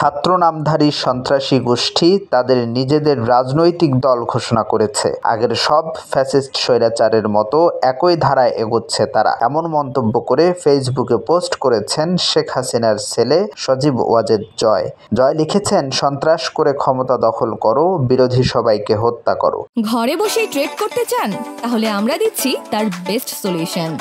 ছাত্র নামধারী সন্ত্রাসী গোষ্ঠী তাদের নিজেদের রাজনৈতিক দল ঘোষণা করেছে। আগের সব ফ্যাসিস্ট স্বৈরাচারের মতো একই ধারায় এগোচ্ছে তারা, এমন মন্তব্য করে ফেসবুকে পোস্ট করেছেন শেখ হাসিনার ছেলে সজীব ওয়াজেদ জয়। জয় লিখেছেন, সন্ত্রাস করে ক্ষমতা দখল করো, বিরোধী সবাইকে হত্যা করো। ঘরে বসেই ট্রেড করতে চান? তাহলে আমরা দিচ্ছি তার বেস্ট সলিউশন।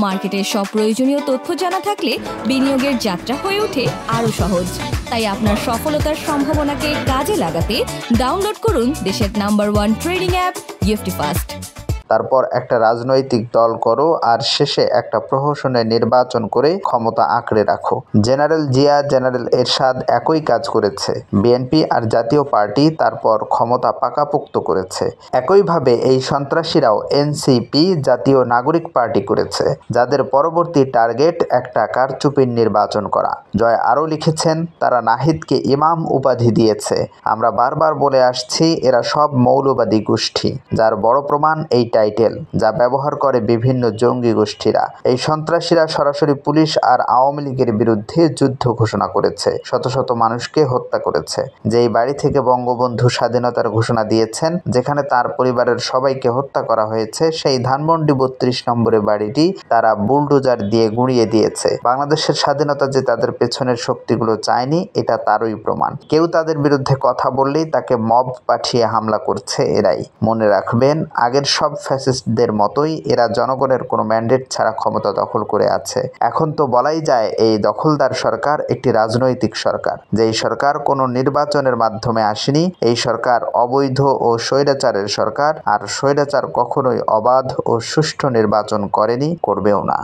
মার্কেটের সব প্রয়োজনীয় তথ্য জানা থাকলে বিনিয়োগের যাত্রা হয়ে ওঠে আরও সহজ। তাই আপনার সফলতার সম্ভাবনাকে কাজে লাগাতে ডাউনলোড করুন দেশের নাম্বার 1 ট্রেডিং অ্যাপ গিফটিফাস্ট। তারপর একটা রাজনৈতিক দল করো আর শেষে একটা প্রহসনের নির্বাচন করে ক্ষমতা আঁকড়ে রাখো। জেনারেল জিয়া, জেনারেল এরশাদ একই কাজ করেছে। বিএনপি আর জাতীয় পার্টি তারপর ক্ষমতা পাকাপোক্ত করেছে। একইভাবে এই সন্ত্রাসীরাও এনসিপি, জাতীয় নাগরিক পার্টি করেছে, যাদের পরবর্তী টার্গেট একটা কারচুপির নির্বাচন করা। জয় আরও লিখেছেন, তারা নাহিদকে ইমাম উপাধি দিয়েছে। আমরা বারবার বলে আসছি, এরা সব মৌলবাদী গোষ্ঠী, যার বড় প্রমাণ এই টাইটেল, যা ব্যবহার করে বিভিন্ন জঙ্গি গোষ্ঠীরা। এই সন্ত্রাসীরা সরাসরি পুলিশ আর আওয়ামী লীগের বিরুদ্ধে যুদ্ধ ঘোষণা করেছে, শত শত মানুষকে হত্যা করেছে। যেই বাড়ি থেকে বঙ্গবন্ধু স্বাধীনতার ঘোষণা দিয়েছেন, যেখানে তার পরিবারের সবাইকে হত্যা করা হয়েছে, সেই ধানমন্ডি 32 নম্বরের বাড়িটি তারা বুলডোজার দিয়ে গুঁড়িয়ে দিয়েছে। বাংলাদেশের স্বাধীনতা যে তাদের পেছনের শক্তিগুলো চায়নি, এটা তারই প্রমাণ। কেউ তাদের বিরুদ্ধে কথা বললেই তাকে মব পাঠিয়ে হামলা করছে এরাই। মনে রাখবেন, আগের সব ফ্যাসিস্টদের মতোই এরা জনগণের কোনো ম্যান্ডেট ছাড়া ক্ষমতা দখল করে আছে। এখন তো বলাই যায় এই দখলদার সরকার একটি রাজনৈতিক সরকার। যেই সরকার কোনো নির্বাচনের মাধ্যমে আসেনি, এই সরকার অবৈধ ও স্বৈরাচারের সরকার। আর স্বৈরাচার কখনোই অবাধ ও সুষ্ঠু নির্বাচন করেনি, করবেও না।